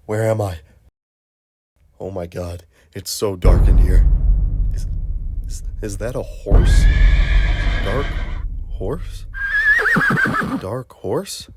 Where am I? Oh my god, it's so dark in here. Is that a horse? Dark horse? Dark horse?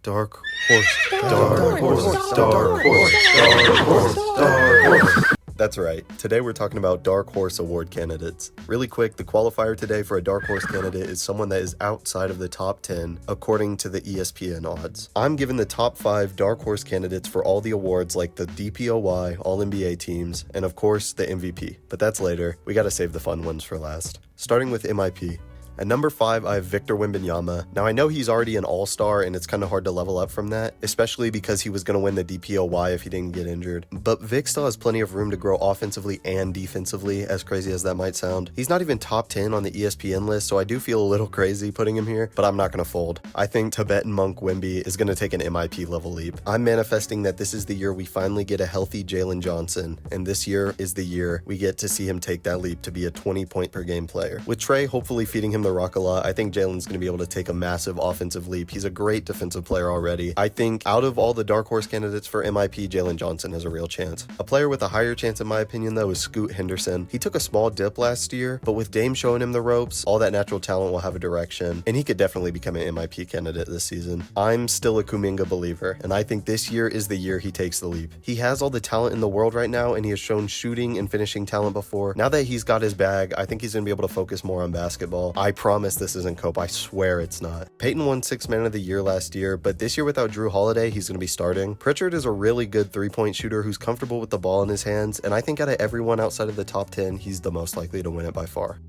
Dark horse. Dark horse. Dark horse. Dark horse. Dark horse. That's right. Today we're talking about Dark Horse Award candidates. Really quick, the qualifier today for a Dark Horse candidate is someone that is outside of the top 10 according to the ESPN odds. I'm giving the top 5 Dark Horse candidates for all the awards like the DPOY, All-NBA teams, and of course the MVP. But that's later. We gotta save the fun ones for last. Starting with MIP. At number 5, I have Victor Wembanyama. Now, I know he's already an all-star, and it's kind of hard to level up from that, especially because he was going to win the DPOY if he didn't get injured. But Vic still has plenty of room to grow offensively and defensively, as crazy as that might sound. He's not even top 10 on the ESPN list, so I do feel a little crazy putting him here, but I'm not going to fold. I think Tibetan Monk Wemby is going to take an MIP level leap. I'm manifesting that this is the year we finally get a healthy Jalen Johnson, and this year is the year we get to see him take that leap to be a 20-point-per-game player. With Trey hopefully feeding him the rock a lot, I think Jalen's going to be able to take a massive offensive leap. He's a great defensive player already. I think out of all the dark horse candidates for MIP, Jalen Johnson has a real chance. A player with a higher chance in my opinion though is Scoot Henderson. He took a small dip last year, but with Dame showing him the ropes, all that natural talent will have a direction, and he could definitely become an MIP candidate this season. I'm still a Kuminga believer, and I think this year is the year he takes the leap. He has all the talent in the world right now, and he has shown shooting and finishing talent before. Now that he's got his bag, I think he's going to be able to focus more on basketball. I promise this isn't cope. I swear it's not. Peyton won 6th Man of the Year last year, but this year without Drew Holiday, he's going to be starting. Pritchard is a really good three-point shooter who's comfortable with the ball in his hands, and I think out of everyone outside of the top 10, he's the most likely to win it by far.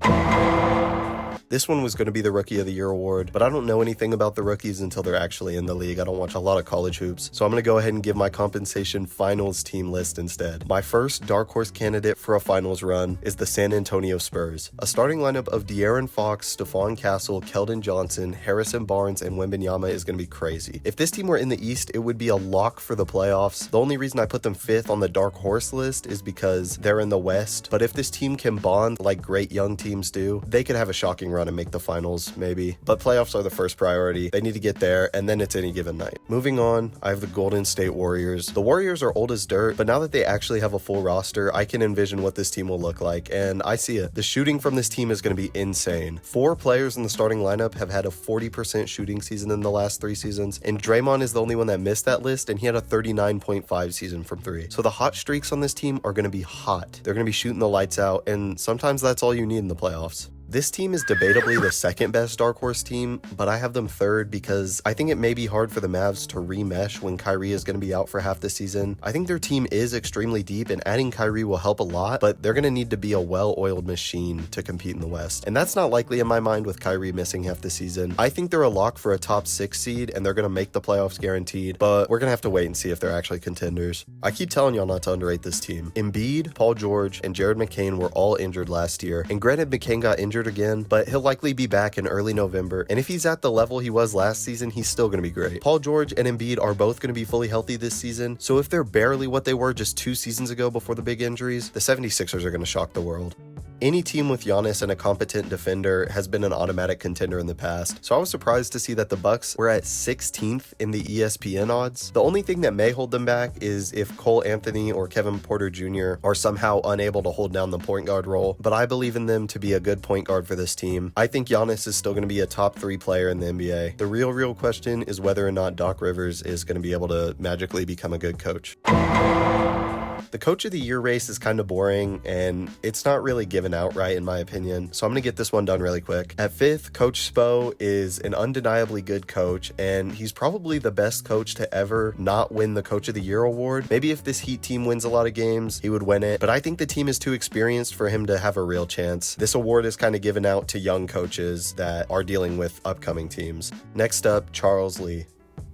This one was going to be the Rookie of the Year award, but I don't know anything about the rookies until they're actually in the league. I don't watch a lot of college hoops, so I'm going to go ahead and give my compensation finals team list instead. My first dark horse candidate for a finals run is the San Antonio Spurs. A starting lineup of De'Aaron Fox, Stephon Castle, Keldon Johnson, Harrison Barnes, and Wembanyama is going to be crazy. If this team were in the East, it would be a lock for the playoffs. The only reason I put them 5th on the dark horse list is because they're in the West, but if this team can bond like great young teams do, they could have a shocking run and make the finals, maybe. But playoffs are the first priority. They need to get there, and then it's any given night. Moving on, I have the Golden State Warriors. The Warriors are old as dirt, but now that they actually have a full roster, I can envision what this team will look like, and I see it. The shooting from this team is going to be insane. 4 players in the starting lineup have had a 40% shooting season in the last 3 seasons, and Draymond is the only one that missed that list, and he had a 39.5 season from 3. So the hot streaks on this team are going to be hot. They're going to be shooting the lights out, and sometimes that's all you need in the playoffs. This team is debatably the second best dark horse team, but I have them 3rd because I think it may be hard for the Mavs to remesh when Kyrie is going to be out for half the season. I think their team is extremely deep, and adding Kyrie will help a lot, but they're going to need to be a well-oiled machine to compete in the West. And that's not likely in my mind with Kyrie missing half the season. I think they're a lock for a top 6 seed, and they're going to make the playoffs guaranteed, but we're going to have to wait and see if they're actually contenders. I keep telling y'all not to underrate this team. Embiid, Paul George, and Jared McCain were all injured last year, and granted McCain got injured again, but he'll likely be back in early November, and if he's at the level he was last season, he's still going to be great. Paul George and Embiid are both going to be fully healthy this season, so if they're barely what they were just 2 seasons ago before the big injuries, the 76ers are going to shock the world. Any team with Giannis and a competent defender has been an automatic contender in the past, so I was surprised to see that the Bucks were at 16th in the ESPN odds. The only thing that may hold them back is if Cole Anthony or Kevin Porter Jr. are somehow unable to hold down the point guard role, but I believe in them to be a good point guard for this team. I think Giannis is still going to be a top 3 player in the NBA. The real question is whether or not Doc Rivers is going to be able to magically become a good coach. The Coach of the Year race is kind of boring, and it's not really given out right in my opinion, so I'm going to get this one done really quick. At 5th, Coach Spo is an undeniably good coach, and he's probably the best coach to ever not win the Coach of the Year award. Maybe if this Heat team wins a lot of games, he would win it, but I think the team is too experienced for him to have a real chance. This award is kind of given out to young coaches that are dealing with upcoming teams. Next up, Charles Lee.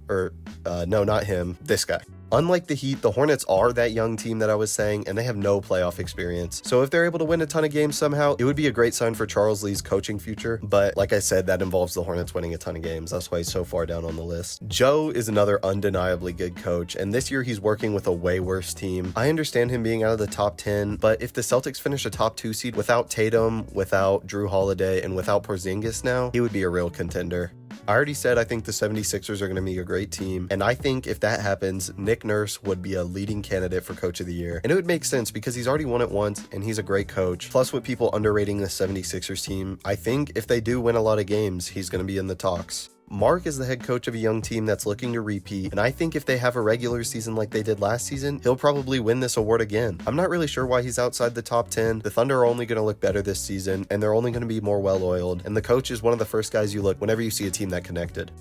No, not him, this guy. Unlike the Heat, the Hornets are that young team that I was saying, and they have no playoff experience. So if they're able to win a ton of games somehow, it would be a great sign for Charles Lee's coaching future. But like I said, that involves the Hornets winning a ton of games. That's why he's so far down on the list. Joe is another undeniably good coach, and this year he's working with a way worse team. I understand him being out of the top 10, but if the Celtics finish a top 2 seed without Tatum, without Drew Holiday, and without Porzingis now, he would be a real contender. I already said I think the 76ers are going to be a great team, and I think if that happens, Nick Nurse would be a leading candidate for Coach of the Year. And it would make sense because he's already won it once, and he's a great coach. Plus, with people underrating the 76ers team, I think if they do win a lot of games, he's going to be in the talks. Mark is the head coach of a young team that's looking to repeat, and I think if they have a regular season like they did last season, he'll probably win this award again. I'm not really sure why he's outside the top 10. The Thunder are only going to look better this season, and they're only going to be more well-oiled, and the coach is one of the first guys you look whenever you see a team that connected.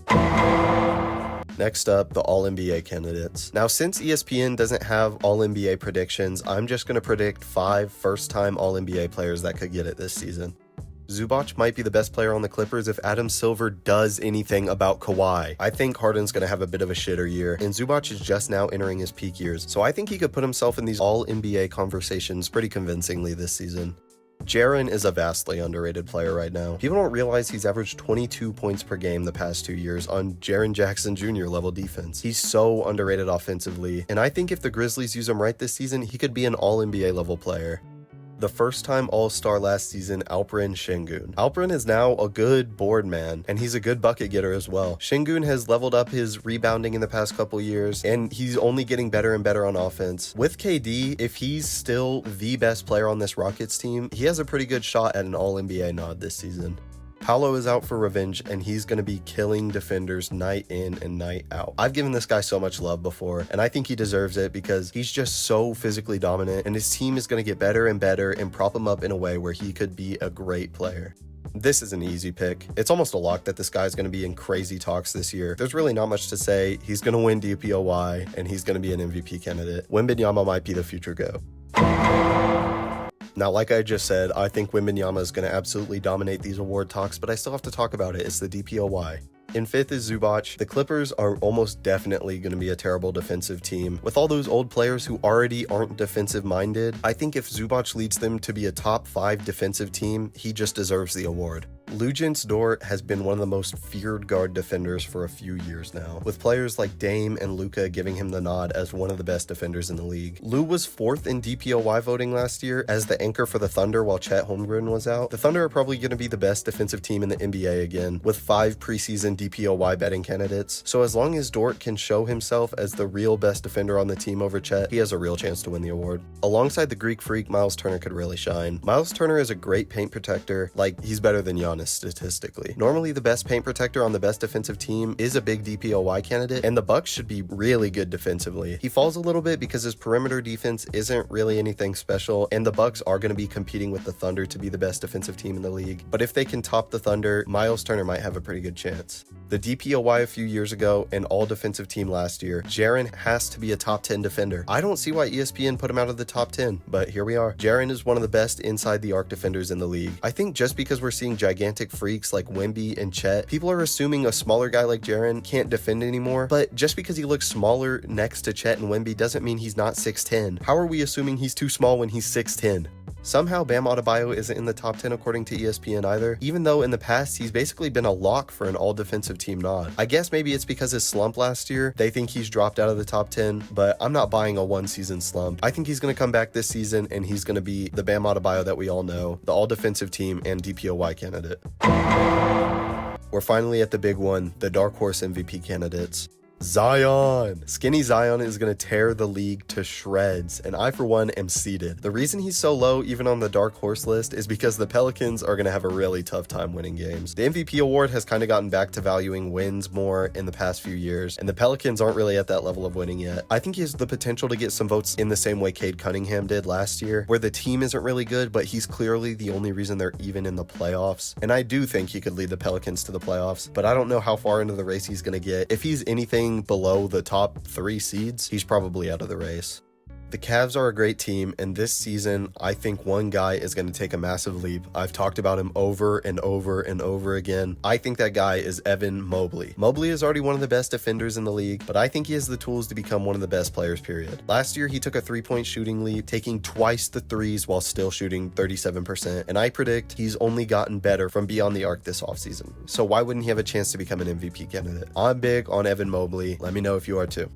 Next up, the All-NBA candidates. Now, since ESPN doesn't have All-NBA predictions, I'm just going to predict 5 first-time All-NBA players that could get it this season. Zubac might be the best player on the Clippers if Adam Silver does anything about Kawhi. I think Harden's going to have a bit of a shitter year, and Zubac is just now entering his peak years, so I think he could put himself in these All-NBA conversations pretty convincingly this season. Jaren is a vastly underrated player right now. People don't realize he's averaged 22 points per game the past 2 years on Jaren Jackson Jr. level defense. He's so underrated offensively, and I think if the Grizzlies use him right this season, he could be an All-NBA level player. The first-time All-Star last season, Alperen Şengün. Alperen is now a good board man, and he's a good bucket getter as well. Şengün has leveled up his rebounding in the past couple years, and he's only getting better and better on offense. With KD, if he's still the best player on this Rockets team, he has a pretty good shot at an All-NBA nod this season. Paolo is out for revenge, and he's going to be killing defenders night in and night out. I've given this guy so much love before, and I think he deserves it because he's just so physically dominant, and his team is going to get better and better and prop him up in a way where he could be a great player. This is an easy pick. It's almost a lock that this guy's going to be in crazy talks this year. There's really not much to say. He's going to win DPOY, and he's going to be an MVP candidate. Wembanyama might be the future GOAT. Now, like I just said, I think Wembanyama is going to absolutely dominate these award talks, but I still have to talk about it. It's the DPOY. In 5th is Zubac. The Clippers are almost definitely going to be a terrible defensive team. With all those old players who already aren't defensive-minded, I think if Zubac leads them to be a top 5 defensive team, he just deserves the award. Luguentz Dort has been one of the most feared guard defenders for a few years now, with players like Dame and Luka giving him the nod as one of the best defenders in the league. Lou was 4th in DPOY voting last year as the anchor for the Thunder while Chet Holmgren was out. The Thunder are probably going to be the best defensive team in the NBA again, with 5 preseason DPOY betting candidates. So as long as Dort can show himself as the real best defender on the team over Chet, he has a real chance to win the award. Alongside the Greek freak, Miles Turner could really shine. Miles Turner is a great paint protector, like he's better than Giannis statistically. Normally the best paint protector on the best defensive team is a big DPOY candidate, and the Bucks should be really good defensively. He falls a little bit because his perimeter defense isn't really anything special, and the Bucks are going to be competing with the Thunder to be the best defensive team in the league. But if they can top the Thunder, Miles Turner might have a pretty good chance. The DPOY a few years ago and all defensive team last year, Jaren has to be a top 10 defender. I don't see why ESPN put him out of the top 10, but here we are. Jaren is one of the best inside the arc defenders in the league. I think just because we're seeing gigantic freaks like Wemby and Chet, people are assuming a smaller guy like Jaren can't defend anymore, but just because he looks smaller next to Chet and Wemby doesn't mean he's not 6'10". How are we assuming he's too small when he's 6'10"? Somehow Bam Adebayo isn't in the top 10 according to ESPN either, even though in the past he's basically been a lock for an all-defensive team nod. I guess maybe it's because his slump last year, they think he's dropped out of the top 10, but I'm not buying a one-season slump. I think he's going to come back this season and he's going to be the Bam Adebayo that we all know, the all-defensive team and DPOY candidate. We're finally at the big one, the dark horse MVP candidates. Zion! Skinny Zion is going to tear the league to shreds, and I for one am seated. The reason he's so low even on the dark horse list is because the Pelicans are going to have a really tough time winning games. The MVP award has kind of gotten back to valuing wins more in the past few years, and the Pelicans aren't really at that level of winning yet. I think he has the potential to get some votes in the same way Cade Cunningham did last year, where the team isn't really good, but he's clearly the only reason they're even in the playoffs. And I do think he could lead the Pelicans to the playoffs, but I don't know how far into the race he's going to get. If he's anything below the top 3 seeds, he's probably out of the race. The Cavs are a great team, and this season, I think one guy is going to take a massive leap. I've talked about him over and over and over again. I think that guy is Evan Mobley. Mobley is already one of the best defenders in the league, but I think he has the tools to become one of the best players, period. Last year, he took a 3-point shooting leap, taking twice the threes while still shooting 37%, and I predict he's only gotten better from beyond the arc this offseason. So why wouldn't he have a chance to become an MVP candidate? I'm big on Evan Mobley. Let me know if you are too.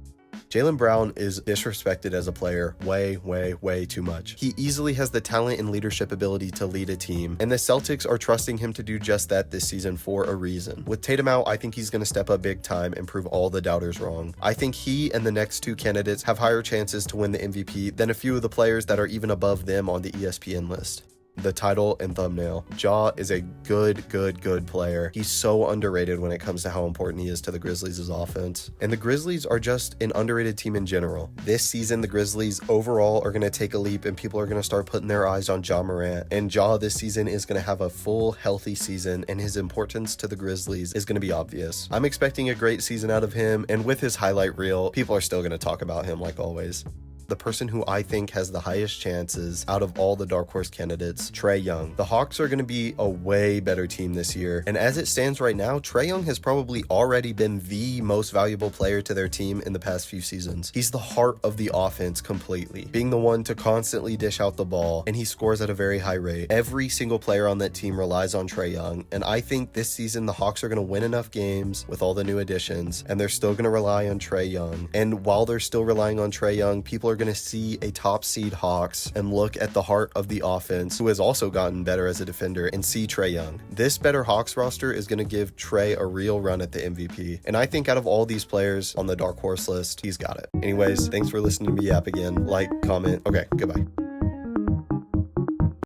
Jaylen Brown is disrespected as a player way too much. He easily has the talent and leadership ability to lead a team, and the Celtics are trusting him to do just that this season for a reason. With Tatum out, I think he's going to step up big time and prove all the doubters wrong. I think he and the next two candidates have higher chances to win the MVP than a few of the players that are even above them on the ESPN list. The title and thumbnail. Ja is a good player. He's so underrated when it comes to how important he is to the Grizzlies' offense. And the Grizzlies are just an underrated team in general. This season, the Grizzlies overall are going to take a leap and people are going to start putting their eyes on Ja Morant. And Ja this season is going to have a full, healthy season, and his importance to the Grizzlies is going to be obvious. I'm expecting a great season out of him, and with his highlight reel, people are still going to talk about him like always. The person who I think has the highest chances out of all the dark horse candidates, Trae Young. The Hawks are going to be a way better team this year, and as it stands right now, Trae Young has probably already been the most valuable player to their team in the past few seasons. He's the heart of the offense completely, being the one to constantly dish out the ball, and he scores at a very high rate. Every single player on that team relies on Trae Young, and I think this season the Hawks are going to win enough games with all the new additions, and they're still going to rely on Trae Young. And while they're still relying on Trae Young, people are going to see a top seed Hawks and look at the heart of the offense, who has also gotten better as a defender, and see Trae Young. This better Hawks roster is going to give Trae a real run at the MVP, and I think out of all these players on the dark horse list, he's got it. Anyways, thanks for listening to me yap again. Like, comment. Okay, goodbye.